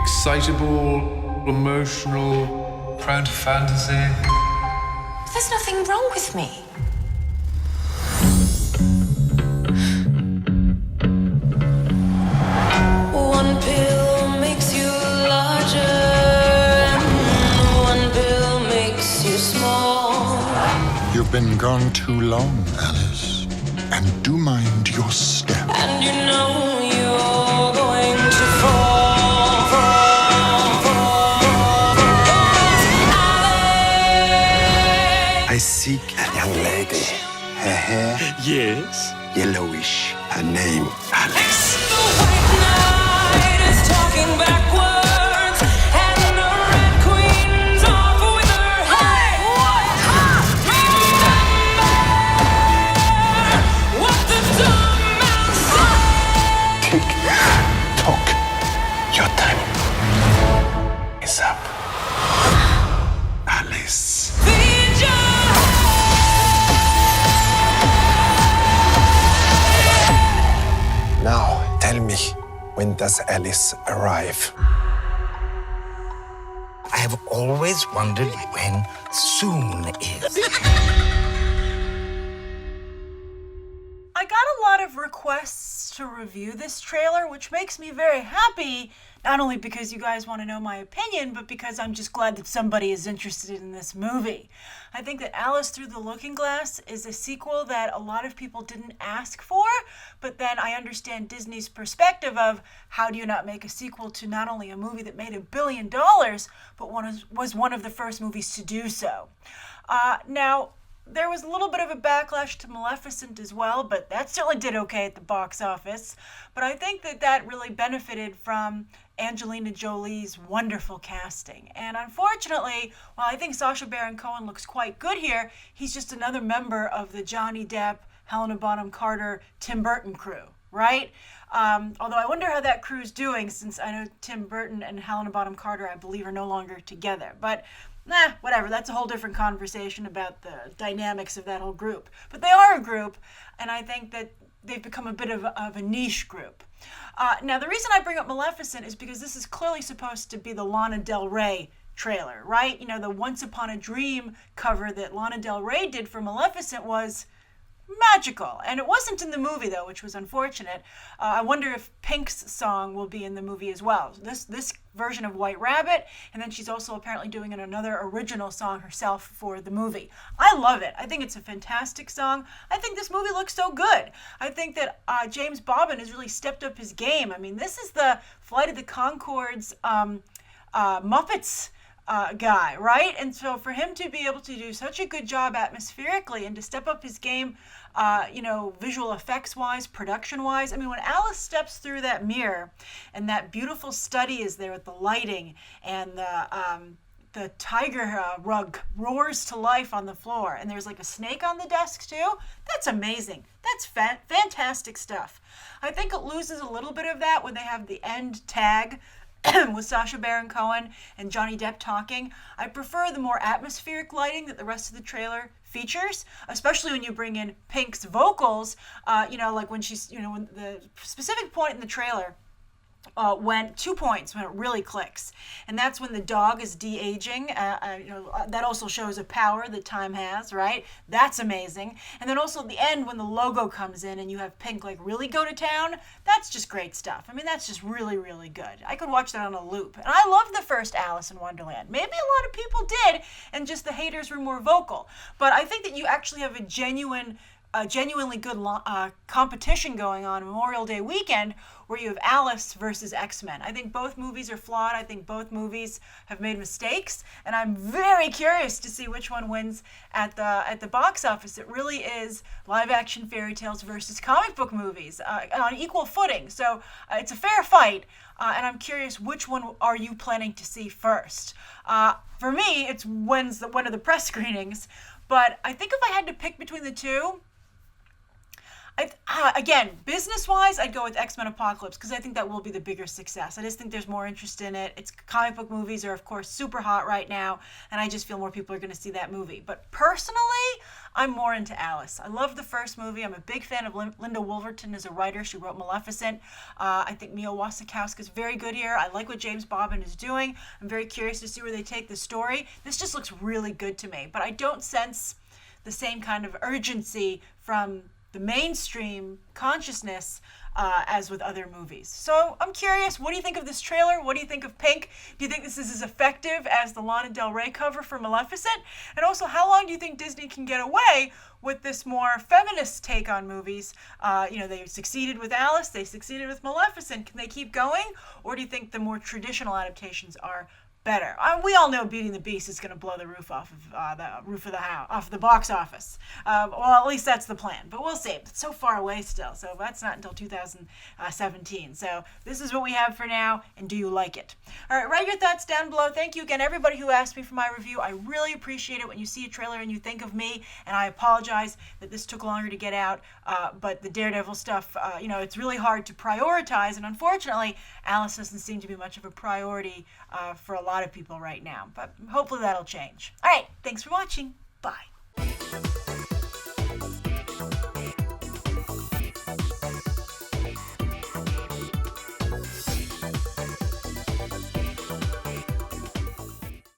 excitable, emotional, prone to fantasy. There's nothing wrong with me. One pill makes you larger, and one pill makes you small. You've been gone too long, Alice. And do mind your step. And you know you're going to fall. I seek a young lady. Her hair, Yes? yellowish. Her name, Alice. The white knight is talking backwards, and the red queen's off with her head. Remember what the dumb man said. Tick tock. Your time is up. Alice. Feed your Now, tell me, when does Alice arrive? I have always wondered when soon is. I got a lot of requests to review this trailer, which makes me very happy, not only because you guys want to know my opinion, but because I'm just glad that somebody is interested in this movie. I think that Alice Through the Looking Glass is a sequel that a lot of people didn't ask for, but then I understand Disney's perspective of how do you not make a sequel to not only a movie that made $1 billion, but was one of the first movies to do so. Now, there was a little bit of a backlash to Maleficent as well, but that certainly did okay at the box office. But I think that that really benefited from Angelina Jolie's wonderful casting. And unfortunately, while I think Sacha Baron Cohen looks quite good here, he's just another member of the Johnny Depp, Helena Bonham Carter, Tim Burton crew, right? Although I wonder how that crew's doing, since I know Tim Burton and Helena Bonham Carter, I believe, are no longer together. But whatever, that's a whole different conversation about the dynamics of that whole group. But they are a group, and I think that they've become a bit of a niche group. Now, the reason I bring up Maleficent is because this is clearly supposed to be the Lana Del Rey trailer, right? You know, the Once Upon a Dream cover that Lana Del Rey did for Maleficent was magical. And it wasn't in the movie, though, which was unfortunate. I wonder if Pink's song will be in the movie as well. This version of White Rabbit, and then she's also apparently doing another original song herself for the movie. I love it. I think it's a fantastic song. I think this movie looks so good. I think that James Bobbin has really stepped up his game. I mean, this is the Flight of the Conchords Muppets guy, right? And so for him to be able to do such a good job atmospherically and to step up his game, visual effects wise, production wise. I mean, when Alice steps through that mirror and that beautiful study is there with the lighting and the tiger rug roars to life on the floor, and there's like a snake on the desk too. That's amazing. That's fantastic stuff. I think it loses a little bit of that when they have the end tag with Sacha Baron Cohen and Johnny Depp talking. I prefer the more atmospheric lighting that the rest of the trailer features, especially when you bring in Pink's vocals, like when she's, when the specific point in the trailer went 2 points when it really clicks. And that's when the dog is de-aging. That also shows a power that time has, right? That's amazing. And then also at the end when the logo comes in and you have Pink like really go to town, that's just great stuff. I mean, that's just really, really good. I could watch that on a loop. And I love the first Alice in Wonderland. Maybe a lot of people did, and just the haters were more vocal. But I think that you actually have a genuinely good competition going on Memorial Day weekend, where you have Alice versus X-Men. I think both movies are flawed. I think both movies have made mistakes, and I'm very curious to see which one wins at the box office. It really is live-action fairy tales versus comic book movies on equal footing. So it's a fair fight, and I'm curious, which one are you planning to see first? For me, it's one of the press screenings, but I think if I had to pick between the two, again, business-wise, I'd go with X-Men Apocalypse because I think that will be the bigger success. I just think there's more interest in it. It's comic book movies are, of course, super hot right now, and I just feel more people are going to see that movie. But personally, I'm more into Alice. I love the first movie. I'm a big fan of Linda Wolverton as a writer. She wrote Maleficent. I think Mia Wasikowska is very good here. I like what James Bobbin is doing. I'm very curious to see where they take the story. This just looks really good to me, but I don't sense the same kind of urgency from the mainstream consciousness as with other movies. So I'm curious, what do you think of this trailer? What do you think of Pink? Do you think this is as effective as the Lana Del Rey cover for Maleficent? And also, how long do you think Disney can get away with this more feminist take on movies? They succeeded with Alice, they succeeded with Maleficent. Can they keep going? Or do you think the more traditional adaptations are better? We all know Beauty and the Beast is going to blow the roof off of the box office. Well, at least that's the plan. But we'll see. It's so far away still, so that's not until 2017. So this is what we have for now, and do you like it? All right, write your thoughts down below. Thank you again, everybody who asked me for my review. I really appreciate it when you see a trailer and you think of me, and I apologize that this took longer to get out, but the Daredevil stuff, it's really hard to prioritize, and unfortunately, Alice doesn't seem to be much of a priority for a lot of people right now, but hopefully that'll change. All right, thanks for watching. Bye.